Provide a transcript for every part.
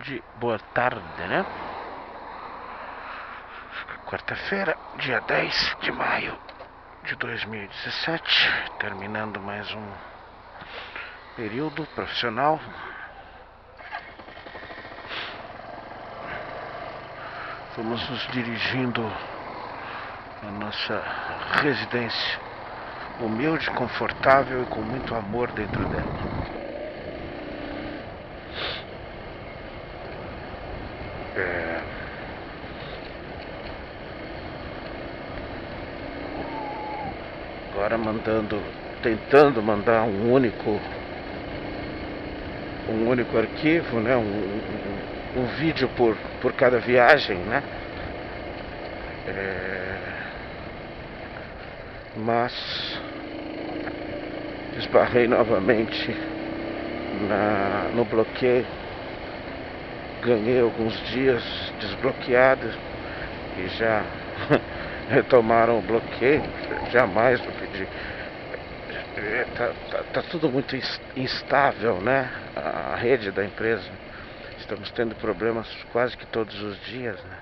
tarde, boa tarde, né? Quarta-feira, dia 10 de maio de 2017, terminando mais um período profissional. Vamos nos dirigindo à nossa residência humilde, confortável e com muito amor dentro dela. Agora tentando mandar um único arquivo, né? Um vídeo por cada viagem, né? Mas esbarrei novamente no bloqueio. Ganhei alguns dias desbloqueado e já retomaram o bloqueio. Jamais vou pedir. Tá tudo muito instável, né? A rede da empresa. Estamos tendo problemas quase que todos os dias, né?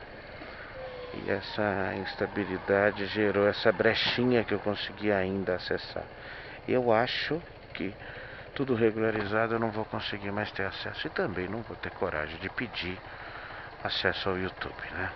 E essa instabilidade gerou essa brechinha que eu consegui ainda acessar. Eu acho que tudo regularizado eu não vou conseguir mais ter acesso. E também não vou ter coragem de pedir acesso ao YouTube, né?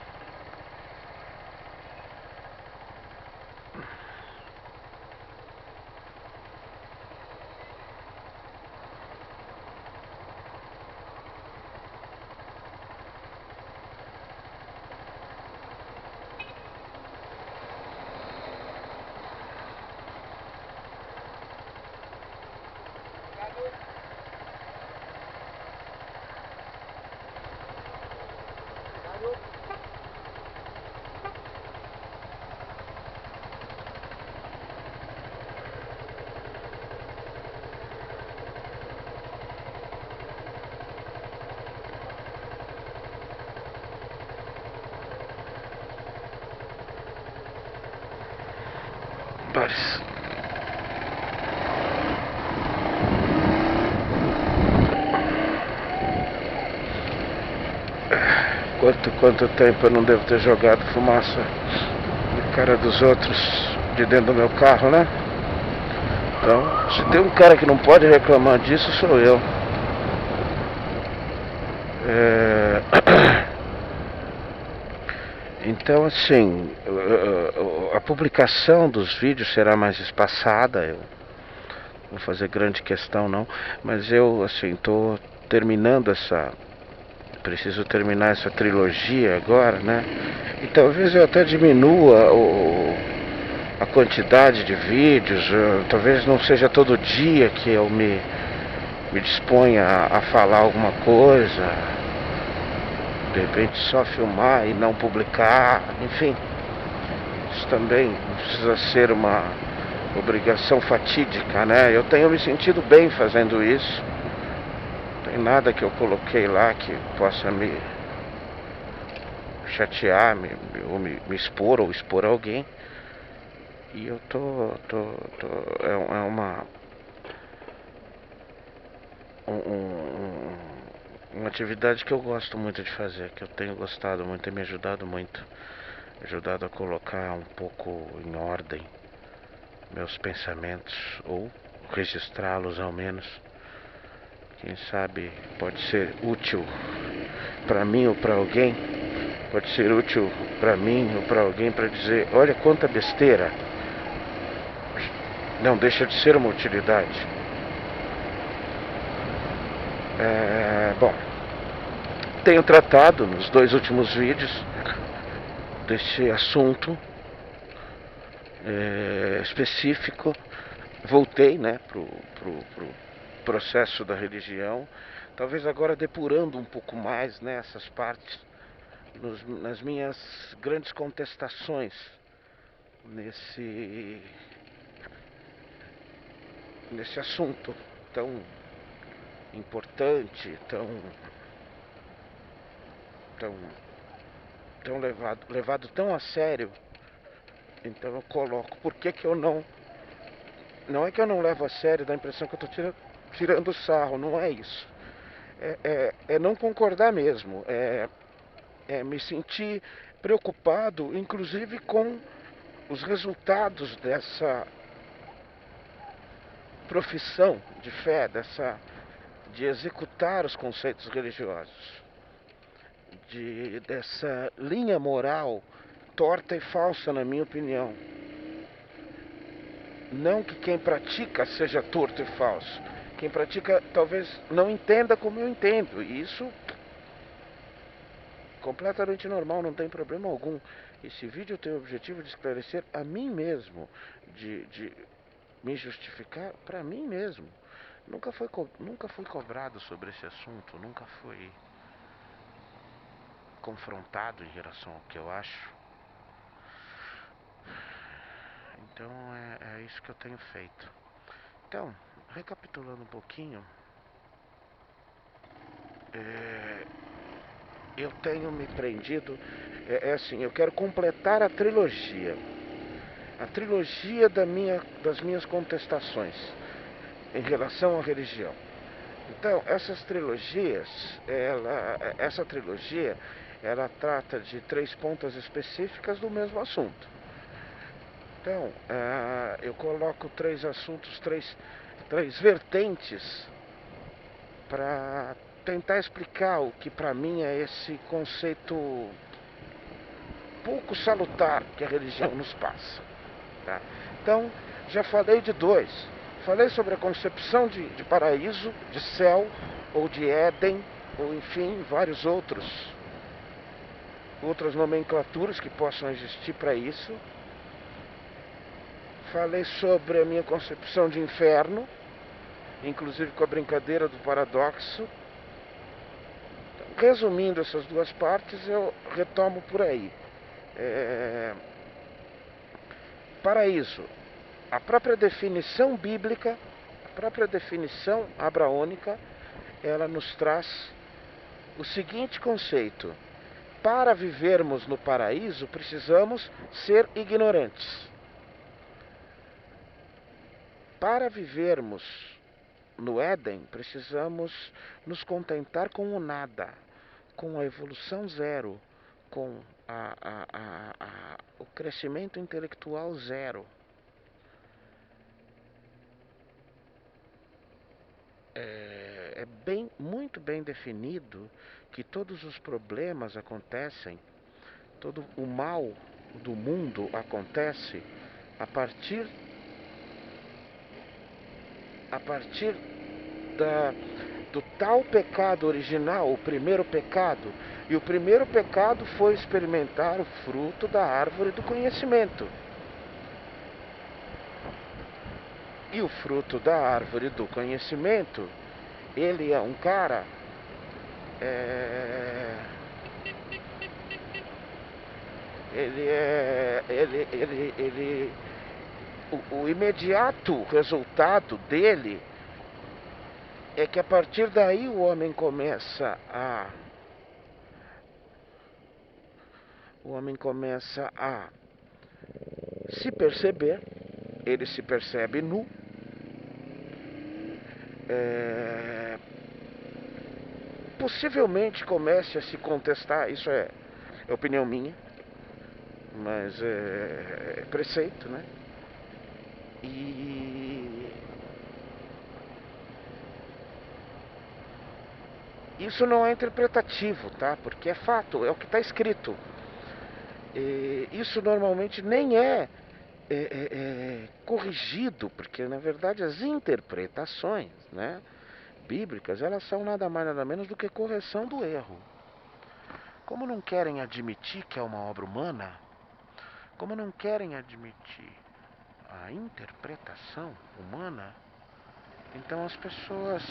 Boris. Quanto tempo eu não devo ter jogado fumaça na cara dos outros de dentro do meu carro, né? Então, se tem um cara que não pode reclamar disso, sou eu. Então, assim, a publicação dos vídeos será mais espaçada. Eu não vou fazer grande questão, não. Mas eu, assim, tô terminando preciso terminar essa trilogia agora, né? E talvez eu até diminua a quantidade de vídeos. Talvez não seja todo dia que eu me disponha a falar alguma coisa. De repente só filmar e não publicar. Enfim, isso também não precisa ser uma obrigação fatídica, né? Eu tenho me sentido bem fazendo isso. Não tem nada que eu coloquei lá que possa me chatear, ou me expor ou expor alguém. E eu é uma atividade que eu gosto muito de fazer, que eu tenho gostado muito, tem me ajudado muito, ajudado a colocar um pouco em ordem meus pensamentos, ou registrá-los ao menos. Quem sabe pode ser útil para mim ou para alguém. Pode ser útil para mim ou para alguém para dizer: olha quanta besteira. Não deixa de ser uma utilidade. Bom, tenho tratado nos 2 últimos vídeos desse assunto específico. Voltei, né, pro processo da religião, talvez agora depurando um pouco mais, né, essas partes nas minhas grandes contestações nesse assunto tão importante, tão levado tão a sério. Então eu coloco, por que eu não é que eu não levo a sério, dá a impressão que eu estou tirando sarro, não é isso. é não concordar mesmo, é me sentir preocupado, inclusive com os resultados dessa profissão de fé, de executar os conceitos religiosos, dessa linha moral torta e falsa, na minha opinião. Não que quem pratica seja torto e falso. Quem pratica talvez não entenda como eu entendo. E isso completamente normal, não tem problema algum. Esse vídeo tem o objetivo de esclarecer a mim mesmo, de me justificar para mim mesmo. Nunca fui cobrado sobre esse assunto, nunca fui confrontado em relação ao que eu acho. Então é isso que eu tenho feito. Então, recapitulando um pouquinho, eu tenho me prendido, assim, eu quero completar a trilogia das minhas contestações em relação à religião. Então, essa trilogia, ela trata de 3 pontas específicas do mesmo assunto. Então, eu coloco 3 assuntos, três vertentes para tentar explicar o que para mim é esse conceito pouco salutar que a religião nos passa. Tá? Então, já falei de 2. Falei sobre a concepção de paraíso, de céu, ou de Éden, ou enfim, vários outras nomenclaturas que possam existir para isso. Falei sobre a minha concepção de inferno, inclusive com a brincadeira do paradoxo. Então, resumindo essas 2 partes, eu retomo por aí. Paraíso. A própria definição bíblica, a própria definição abraônica, ela nos traz o seguinte conceito: para vivermos no paraíso, precisamos ser ignorantes. Para vivermos no Éden, precisamos nos contentar com o nada, com a evolução zero, com o crescimento intelectual zero. É muito bem definido que todos os problemas acontecem, todo o mal do mundo acontece a partir do tal pecado original, o primeiro pecado. E o primeiro pecado foi experimentar o fruto da árvore do conhecimento. E o fruto da árvore do conhecimento, ele é um cara... o imediato resultado dele é que a partir daí o homem começa a se perceber, ele se percebe nu, possivelmente comece a se contestar, isso é opinião minha, mas é preceito, né? E isso não é interpretativo, tá? Porque é fato, é o que está escrito. Isso normalmente nem é corrigido, porque na verdade as interpretações, né, bíblicas, elas são nada mais nada menos do que correção do erro. Como não querem admitir que é uma obra humana, como não querem admitir a interpretação humana, então as pessoas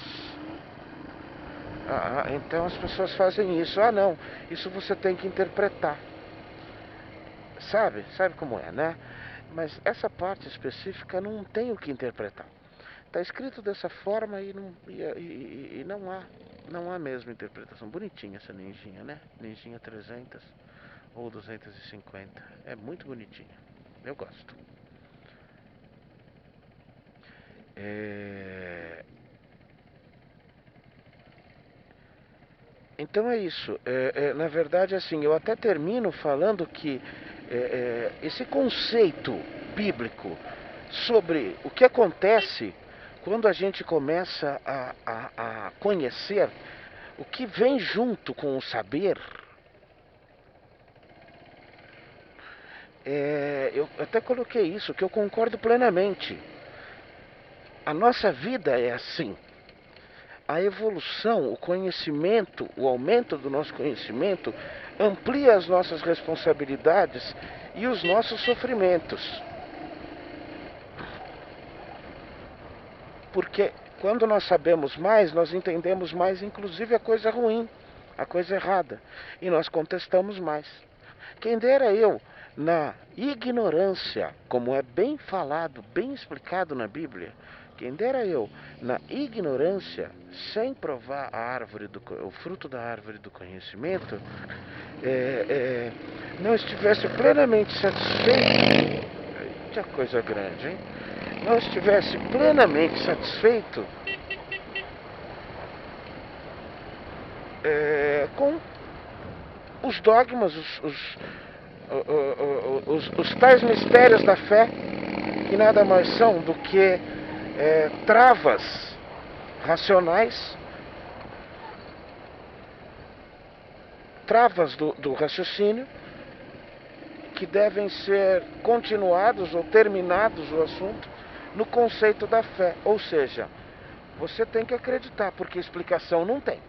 fazem isso. Não, isso você tem que interpretar. Sabe como é, né? Mas essa parte específica não tem o que interpretar. Está escrito dessa forma e não há mesmo interpretação. Bonitinha essa ninjinha, né? Ninjinha 300 ou 250. É muito bonitinha. Eu gosto. Então é isso. Na verdade, assim, eu até termino falando que esse conceito bíblico sobre o que acontece quando a gente começa a conhecer o que vem junto com o saber, eu até coloquei isso, que eu concordo plenamente. A nossa vida é assim. A evolução, o conhecimento, o aumento do nosso conhecimento amplia as nossas responsabilidades e os nossos sofrimentos. Porque quando nós sabemos mais, nós entendemos mais, inclusive a coisa ruim, a coisa errada, e nós contestamos mais. Quem dera eu, na ignorância, como é bem falado, bem explicado na Bíblia, quem dera eu, na ignorância, sem provar o fruto da árvore do conhecimento, não estivesse plenamente satisfeito. Que coisa grande, hein? Não estivesse plenamente satisfeito com os dogmas, os tais mistérios da fé, que nada mais são do que travas racionais, travas do raciocínio, que devem ser continuados ou terminados o assunto no conceito da fé. Ou seja, você tem que acreditar, porque explicação não tem.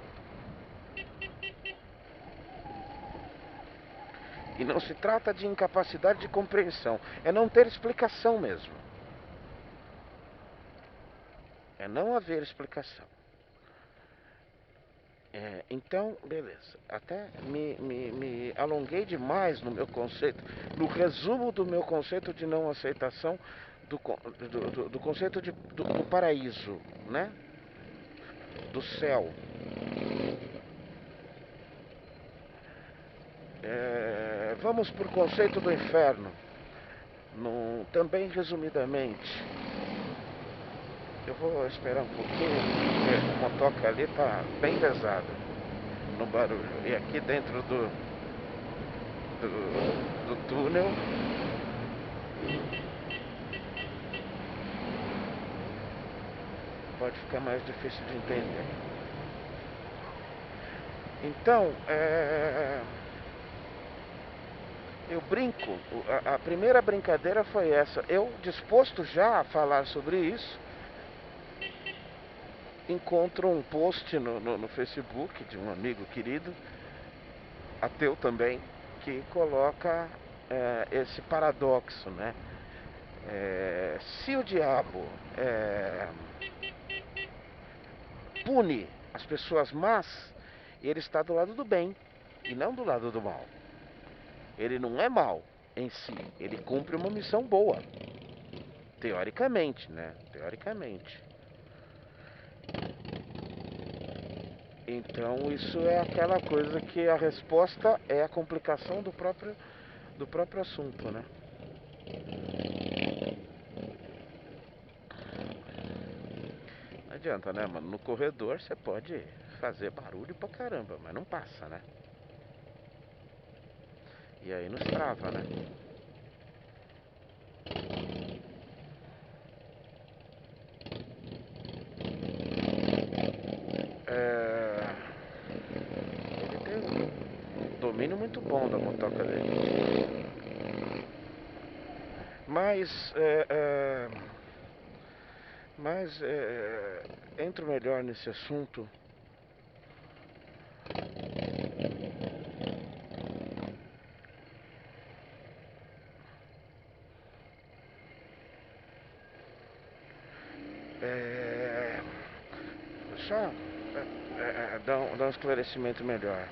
E não se trata de incapacidade de compreensão, é não ter explicação mesmo. É não haver explicação. Então, beleza. Até me alonguei demais no meu conceito, no resumo do meu conceito de não aceitação do conceito do paraíso, né? Do céu. Vamos por conceito do inferno. Também resumidamente. Eu vou esperar um pouquinho, porque a motoca ali tá bem pesada no barulho. E aqui dentro do túnel pode ficar mais difícil de entender. Então, eu brinco, a primeira brincadeira foi essa. Eu, disposto já a falar sobre isso, encontro um post no Facebook de um amigo querido, ateu também, que coloca esse paradoxo, né? Se o diabo pune as pessoas más, ele está do lado do bem e não do lado do mal. Ele não é mal em si, ele cumpre uma missão boa, teoricamente, né? Teoricamente. Então isso é aquela coisa que a resposta é a complicação do próprio assunto, né? Não adianta, né, mano? No corredor você pode fazer barulho pra caramba, mas não passa, né? E aí nos trava, né? Ele tem um domínio muito bom da motoca dele. Mas, entro melhor nesse assunto. Só dar um esclarecimento melhor.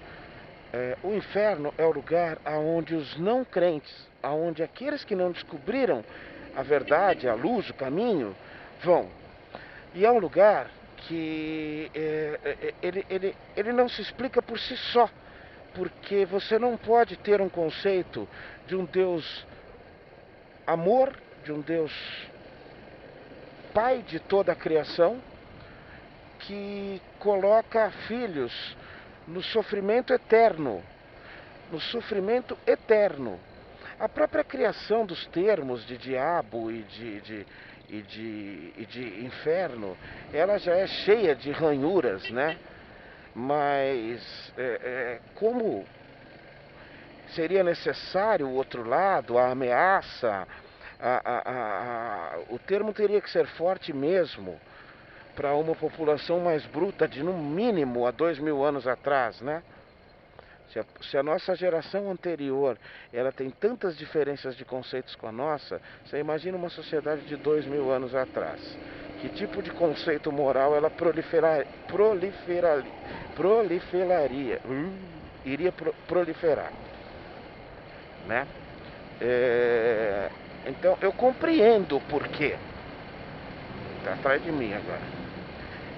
O inferno é o lugar aonde os não crentes, aonde aqueles que não descobriram a verdade, a luz, o caminho, vão. E é um lugar que ele não se explica por si só, porque você não pode ter um conceito de um Deus amor, de um Deus Pai de toda a criação, que coloca filhos no sofrimento eterno. No sofrimento eterno. A própria criação dos termos de diabo e de inferno, ela já é cheia de ranhuras, né? Mas como seria necessário o outro lado, a ameaça, o termo teria que ser forte mesmo para uma população mais bruta de no mínimo há 2000 anos atrás, né? Se a nossa geração anterior ela tem tantas diferenças de conceitos com a nossa, você imagina uma sociedade de 2000 anos atrás. Que tipo de conceito moral ela iria proliferar, né? Então eu compreendo o porquê. Está atrás de mim agora.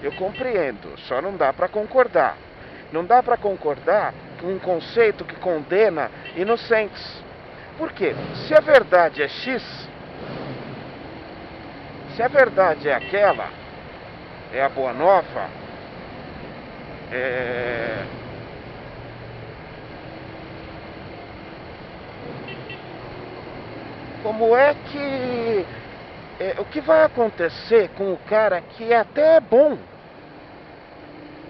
Eu compreendo, só não dá para concordar. Não dá para concordar com um conceito que condena inocentes. Por quê? Se a verdade é X, se a verdade é aquela, é a boa nova, como é que... o que vai acontecer com o cara que até é bom,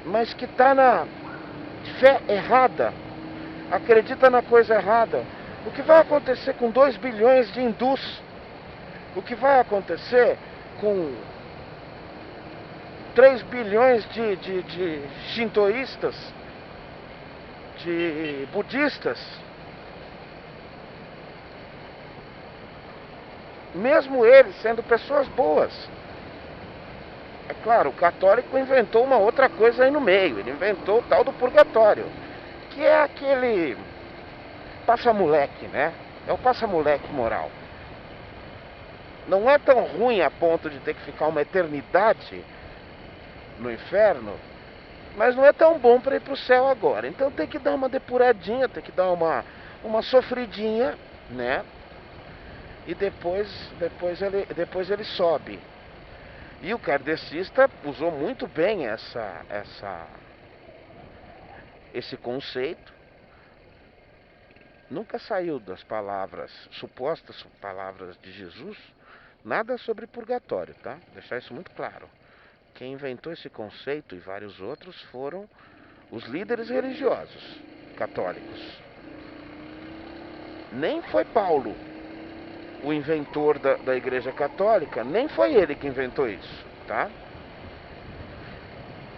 mas que está na fé errada, acredita na coisa errada? O que vai acontecer com 2 bilhões de hindus? O que vai acontecer com 3 bilhões de shintoístas, de budistas? Mesmo eles sendo pessoas boas. É claro, o católico inventou uma outra coisa aí no meio. Ele inventou o tal do purgatório, que é aquele passa-moleque, né? É o passa-moleque moral. Não é tão ruim a ponto de ter que ficar uma eternidade no inferno, mas não é tão bom para ir para o céu agora. Então tem que dar uma depuradinha, tem que dar uma sofridinha, né? E depois ele sobe. E o kardecista usou muito bem esse conceito. Nunca saiu das palavras, supostas palavras de Jesus, nada sobre purgatório, tá? Deixar isso muito claro. Quem inventou esse conceito e vários outros foram os líderes religiosos católicos. Nem foi Paulo, o inventor da Igreja Católica, nem foi ele que inventou isso, tá?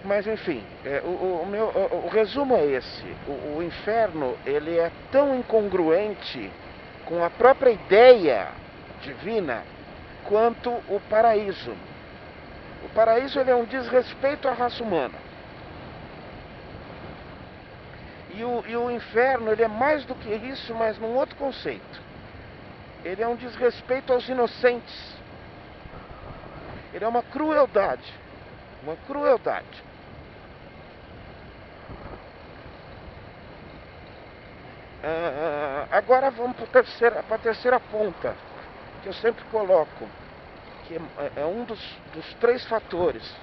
Mas enfim, o resumo é esse. O inferno, ele é tão incongruente com a própria ideia divina quanto o paraíso. O paraíso, ele é um desrespeito à raça humana. E o inferno, ele é mais do que isso, mas num outro conceito. Ele é um desrespeito aos inocentes. Ele é uma crueldade. Uma crueldade. Agora vamos para a terceira ponta, que eu sempre coloco, que é um dos 3 fatores.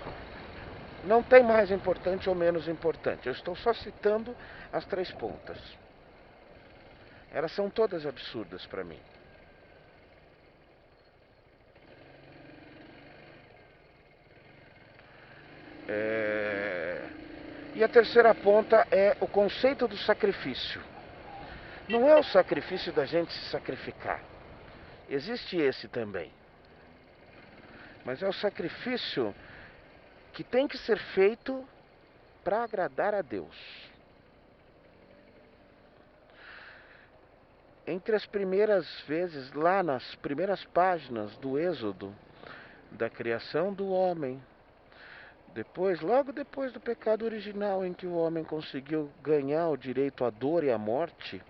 Não tem mais importante ou menos importante. Eu estou só citando as 3 pontas. Elas são todas absurdas para mim. E a terceira ponta é o conceito do sacrifício. Não é o sacrifício da gente se sacrificar. Existe esse também. Mas é o sacrifício que tem que ser feito para agradar a Deus. Entre as primeiras vezes, lá nas primeiras páginas do Êxodo, da criação do homem, logo depois do pecado original, em que o homem conseguiu ganhar o direito à dor e à morte,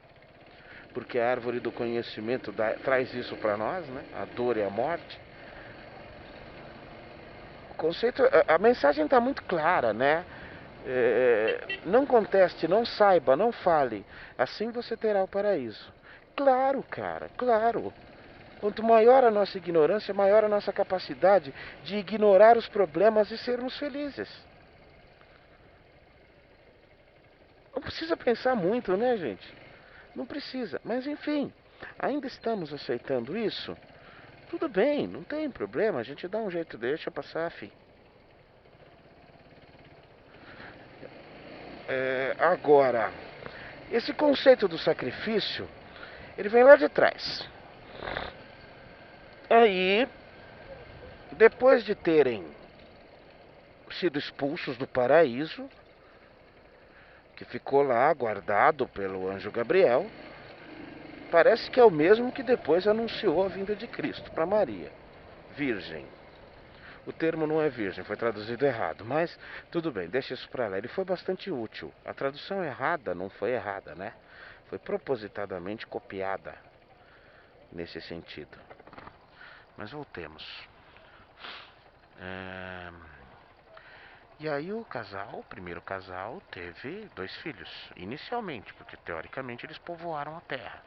porque a árvore do conhecimento traz isso para nós, né? A dor e a morte. O conceito, a mensagem está muito clara, né? Não conteste, não saiba, não fale. Assim você terá o paraíso. Claro, cara, claro. Quanto maior a nossa ignorância, maior a nossa capacidade de ignorar os problemas e sermos felizes. Não precisa pensar muito, né, gente? Não precisa. Mas enfim, ainda estamos aceitando isso? Tudo bem, não tem problema. A gente dá um jeito, deixa passar, fi. Agora, esse conceito do sacrifício, ele vem lá de trás. Aí, depois de terem sido expulsos do paraíso, que ficou lá guardado pelo anjo Gabriel, parece que é o mesmo que depois anunciou a vinda de Cristo para Maria, virgem. O termo não é virgem, foi traduzido errado, mas tudo bem, deixa isso para lá. Ele foi bastante útil. A tradução errada não foi errada, né? Foi propositadamente copiada nesse sentido. Mas voltemos. E aí o primeiro casal, teve 2 filhos, inicialmente, porque teoricamente eles povoaram a terra.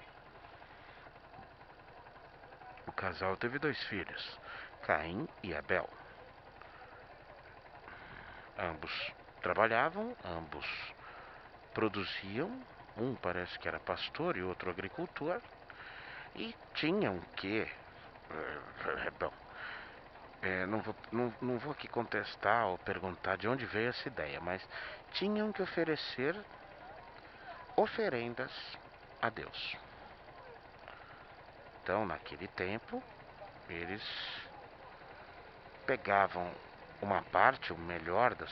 O casal teve 2 filhos, Caim e Abel. Ambos trabalhavam, ambos produziam, um parece que era pastor e outro agricultor, e tinham que... Bom, não vou aqui contestar ou perguntar de onde veio essa ideia, mas tinham que oferecer oferendas a Deus. Então, naquele tempo, eles pegavam uma parte, o melhor do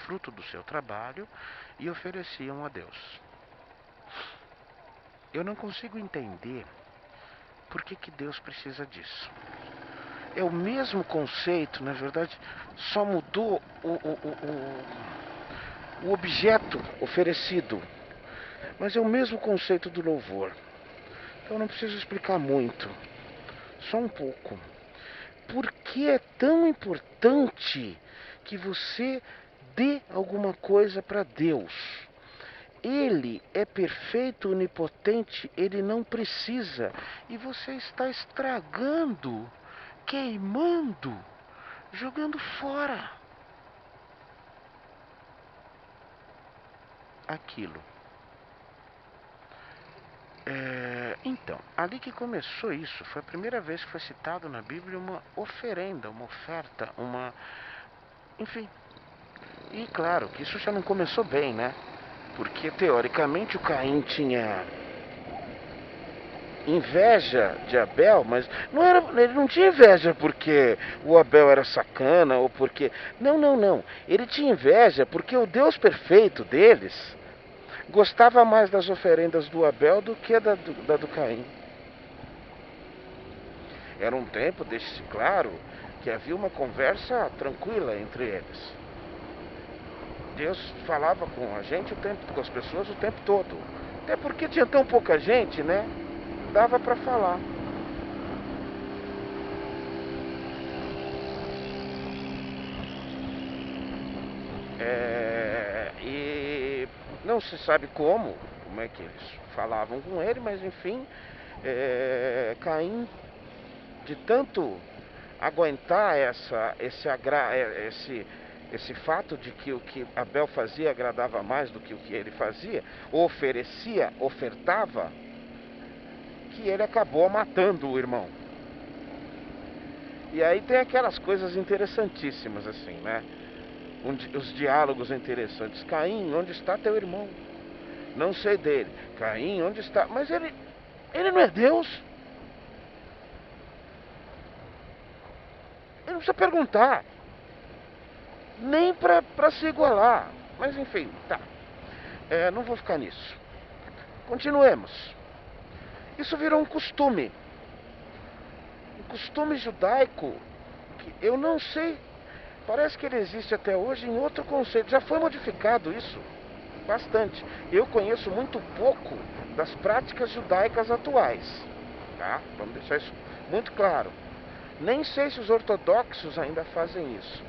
fruto do seu trabalho e ofereciam a Deus. Eu não consigo entender por que Deus precisa disso. É o mesmo conceito, na verdade, só mudou o objeto oferecido, mas é o mesmo conceito do louvor. Então não preciso explicar muito, só um pouco. Por que é tão importante que você dê alguma coisa para Deus? Ele é perfeito, onipotente, ele não precisa. E você está estragando, queimando, jogando fora aquilo. Então, ali que começou isso, foi a primeira vez que foi citado na Bíblia uma oferenda, uma oferta, enfim. E claro que isso já não começou bem, né? Porque teoricamente o Caim tinha inveja de Abel, mas ele não tinha inveja porque o Abel era sacana ou porque... Não. Ele tinha inveja porque o Deus perfeito deles gostava mais das oferendas do Abel do que da do Caim. Era um tempo, deixe-se claro, que havia uma conversa tranquila entre eles. Deus falava com a gente com as pessoas o tempo todo. Até porque tinha tão pouca gente, né? Dava para falar. E não se sabe como é que eles falavam com ele, mas enfim, Caim, de tanto aguentar esse fato de que o que Abel fazia agradava mais do que o que ele fazia, ofertava, que ele acabou matando o irmão. E aí tem aquelas coisas interessantíssimas assim, né? Os diálogos interessantes. Caim, onde está teu irmão? Não sei dele. Caim, onde está? Mas ele não é Deus. Ele não precisa perguntar. Nem para se igualar. Mas enfim, tá. Não vou ficar nisso. Continuemos. Isso virou um costume. Um costume judaico que eu não sei. Parece que ele existe até hoje em outro conceito. Já foi modificado isso bastante. Eu conheço muito pouco das práticas judaicas atuais. Tá? Vamos deixar isso muito claro. Nem sei se os ortodoxos ainda fazem isso.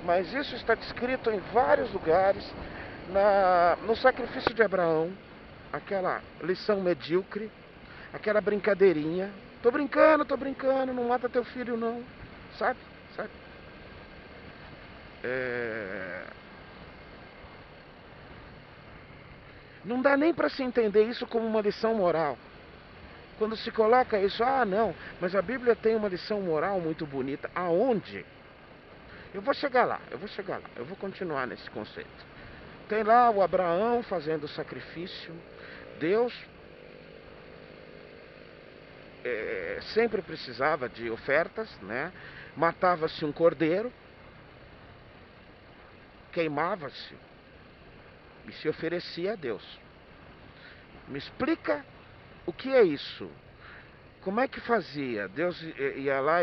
Mas isso está descrito em vários lugares. No sacrifício de Abraão, aquela lição medíocre, aquela brincadeirinha. Tô brincando, não mata teu filho não. Sabe? Não dá nem para se entender isso como uma lição moral. Quando se coloca isso, não, mas a Bíblia tem uma lição moral muito bonita. Aonde? Eu vou chegar lá, eu vou continuar nesse conceito. Tem lá o Abraão fazendo o sacrifício. Deus sempre precisava de ofertas, né? Matava-se um cordeiro, queimava-se e se oferecia a Deus. Me explica o que é isso? Como é que fazia? Deus ia lá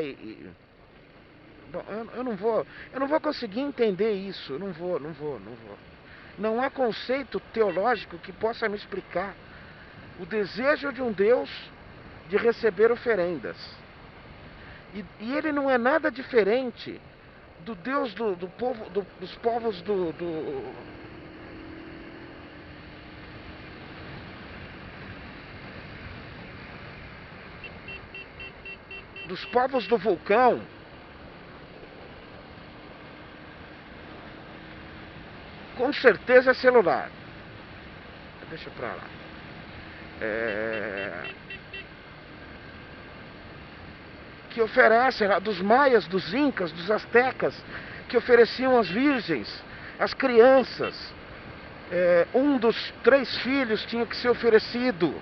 Bom, eu não vou conseguir entender isso. Eu não vou. Não há conceito teológico que possa me explicar o desejo de um Deus de receber oferendas. E ele não é nada diferente do Deus do povo, dos povos dos povos do vulcão. Com certeza é celular. Deixa pra lá. Que oferecem lá, dos maias, dos incas, dos astecas, que ofereciam às virgens, às crianças. Um dos 3 filhos tinha que ser oferecido.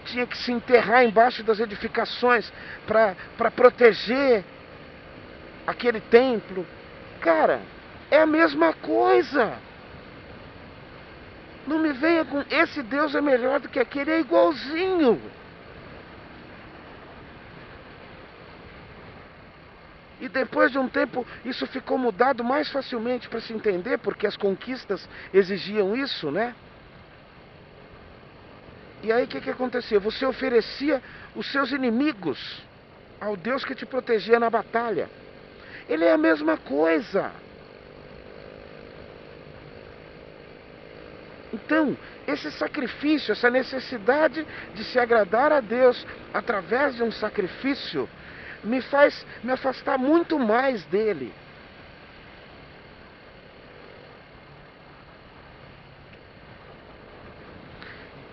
Tinha que se enterrar embaixo das edificações para proteger aquele templo. Cara, é a mesma coisa. Não me venha com esse Deus é melhor do que aquele, é igualzinho. E depois de um tempo isso ficou mudado mais facilmente para se entender, porque as conquistas exigiam isso, né? E aí o que acontecia? Você oferecia os seus inimigos ao Deus que te protegia na batalha. Ele é a mesma coisa. Então, esse sacrifício, essa necessidade de se agradar a Deus através de um sacrifício, me faz me afastar muito mais dele.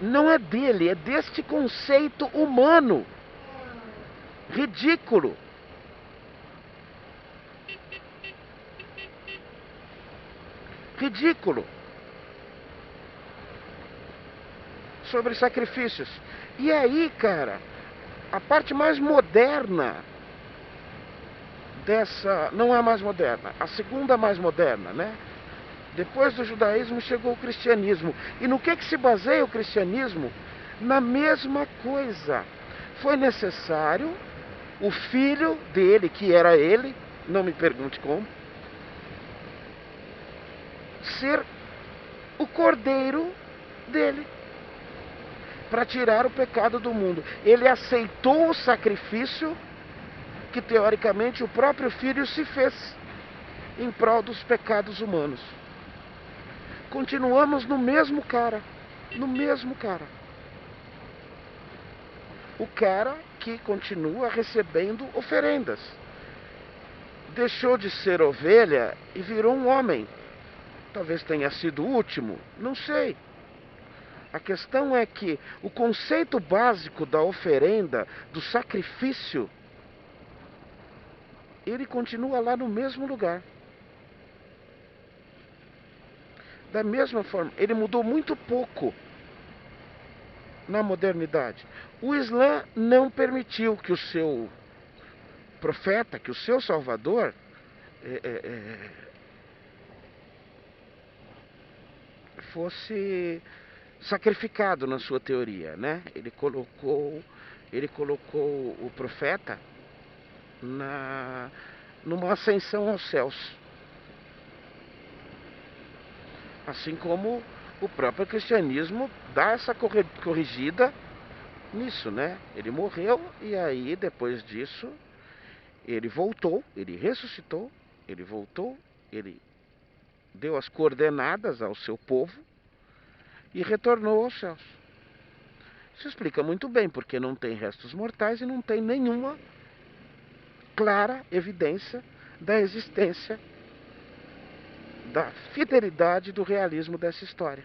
Não é dele, é deste conceito humano, ridículo. Ridículo. Sobre sacrifícios. E aí, cara, a parte mais moderna dessa, não é a mais moderna, a segunda mais moderna, né? Depois do judaísmo chegou o cristianismo. E no que se baseia o cristianismo? Na mesma coisa. Foi necessário o filho dele, que era ele, não me pergunte como, ser o cordeiro dele, para tirar o pecado do mundo. Ele aceitou o sacrifício que teoricamente o próprio filho se fez em prol dos pecados humanos. Continuamos no mesmo cara. O cara que continua recebendo oferendas. Deixou de ser ovelha e virou um homem. Talvez tenha sido o último, não sei. A questão é que o conceito básico da oferenda, do sacrifício, ele continua lá no mesmo lugar. Da mesma forma, ele mudou muito pouco na modernidade. O Islã não permitiu que o seu profeta, que o seu Salvador, fosse sacrificado na sua teoria, né? Ele colocou o profeta numa ascensão aos céus. Assim como o próprio cristianismo dá essa corrigida nisso, né? Ele morreu e aí depois disso ele voltou, ele ressuscitou, ele voltou, ele deu as coordenadas ao seu povo e retornou aos céus. Isso explica muito bem porque não tem restos mortais e não tem nenhuma clara evidência da existência, da fidelidade do realismo dessa história.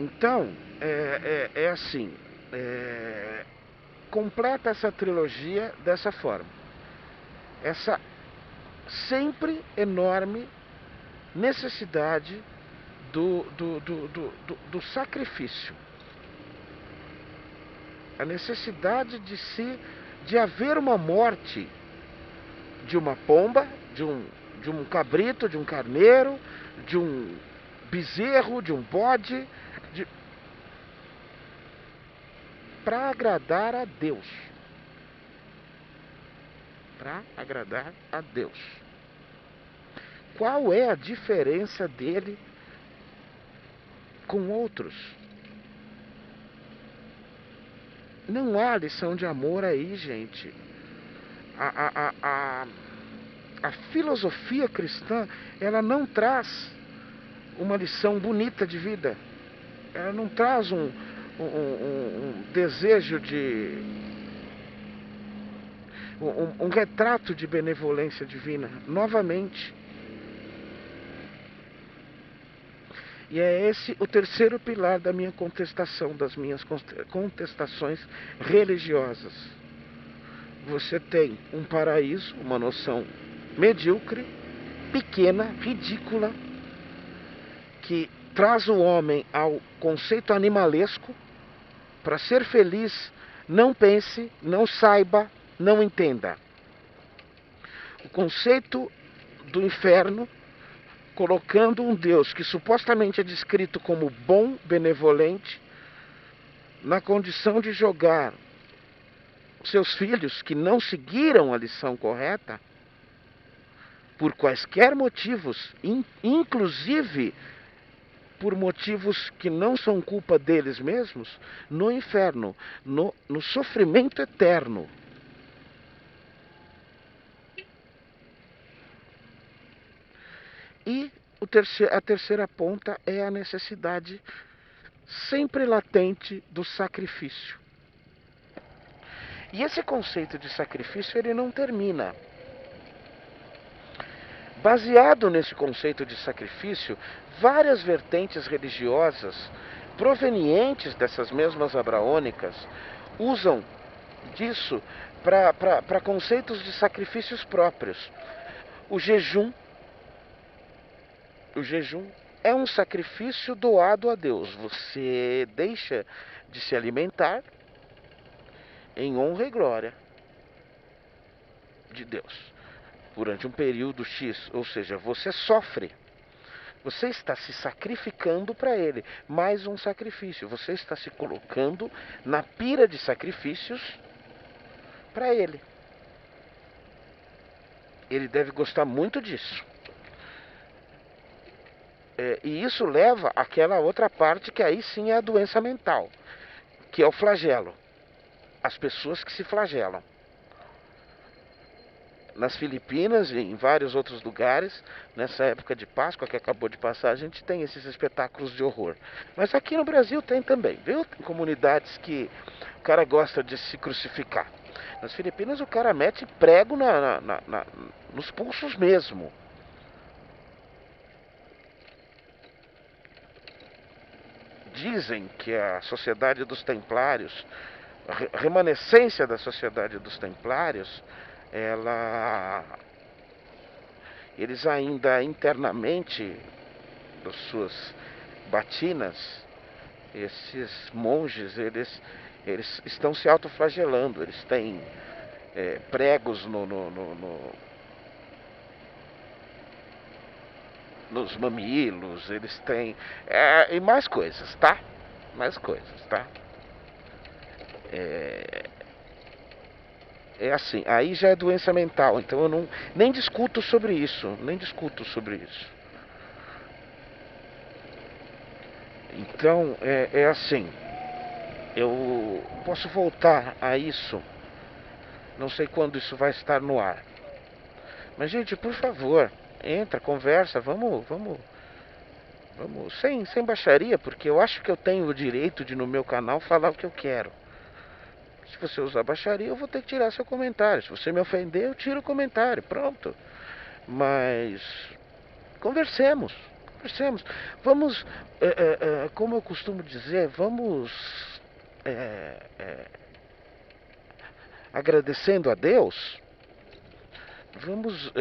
Então, é assim, completa essa trilogia dessa forma. Essa sempre enorme necessidade do sacrifício. A necessidade de haver uma morte de uma pomba, de um cabrito, de um carneiro, de um bezerro, de um bode, para agradar a Deus. Para agradar a Deus. Qual é a diferença dele com outros? Não há lição de amor aí, gente. A filosofia cristã, ela não traz uma lição bonita de vida. Ela não traz um desejo de... um retrato de benevolência divina. Novamente. E é esse o terceiro pilar da minha contestação, das minhas contestações religiosas. Você tem um paraíso, uma noção medíocre, pequena, ridícula, que traz o homem ao conceito animalesco. Para ser feliz, não pense, não saiba, não entenda. O conceito do inferno, colocando um Deus que supostamente é descrito como bom, benevolente, na condição de jogar seus filhos que não seguiram a lição correta, por quaisquer motivos, inclusive por motivos que não são culpa deles mesmos, no inferno, no sofrimento eterno. E a terceira ponta é a necessidade sempre latente do sacrifício. E esse conceito de sacrifício, ele não termina. Baseado nesse conceito de sacrifício, várias vertentes religiosas provenientes dessas mesmas abraônicas usam disso para conceitos de sacrifícios próprios. O jejum é um sacrifício doado a Deus. Você deixa de se alimentar em honra e glória de Deus durante um período X, ou seja, você sofre. Você está se sacrificando para Ele. Mais um sacrifício. Você está se colocando na pira de sacrifícios para Ele. Ele deve gostar muito disso. E isso leva àquela outra parte que aí sim é a doença mental, que é o flagelo. As pessoas que se flagelam. Nas Filipinas e em vários outros lugares, nessa época de Páscoa que acabou de passar, a gente tem esses espetáculos de horror. Mas aqui no Brasil tem também, viu? Tem comunidades que o cara gosta de se crucificar. Nas Filipinas o cara mete prego nos pulsos mesmo. Dizem que a Sociedade dos Templários, a remanescência da Sociedade dos Templários, eles ainda internamente, das suas batinas, esses monges, eles estão se autoflagelando. Eles têm pregos nos mamilos, eles têm e mais coisas, tá? Mais coisas, tá? É assim, aí já é doença mental, então eu nem discuto sobre isso, Então, é assim, eu posso voltar a isso, não sei quando isso vai estar no ar. Mas, gente, por favor, entra, conversa, vamos sem baixaria, porque eu acho que eu tenho o direito de, no meu canal, falar o que eu quero. Se você usar baixaria, eu vou ter que tirar seu comentário. Se você me ofender, eu tiro o comentário. Pronto. Mas conversemos. conversemos. Vamos, como eu costumo dizer, vamos agradecendo a Deus, vamos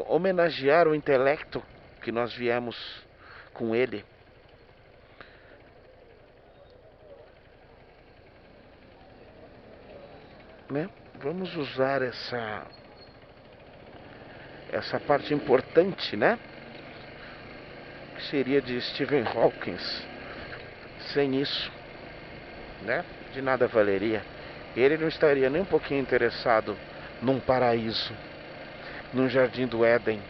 homenagear o intelecto que nós viemos com ele. Né? Vamos usar essa parte importante, né? Que seria de Stephen Hawking. Sem isso, né? De nada valeria. Ele não estaria nem um pouquinho interessado num paraíso, num jardim do Éden.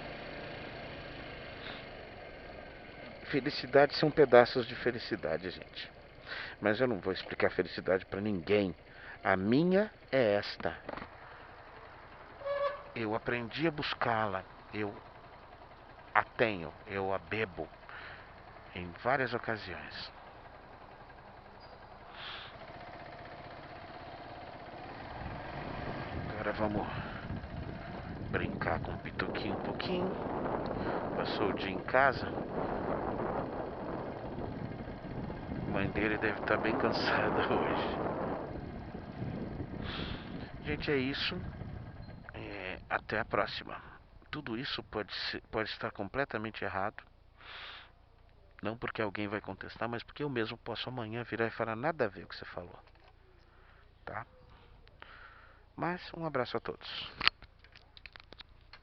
Felicidade são pedaços de felicidade, gente. Mas eu não vou explicar felicidade para ninguém. A minha é esta. Eu aprendi a buscá-la. Eu a tenho. Eu a bebo em várias ocasiões. Agora vamos brincar com o Pitoquinho um pouquinho. Passou o dia em casa. A mãe dele deve estar bem cansada hoje. Gente, é isso. Até a próxima. Tudo isso pode estar completamente errado. Não porque alguém vai contestar, mas porque eu mesmo posso amanhã virar e falar nada a ver com o que você falou. Tá? Mas um abraço a todos.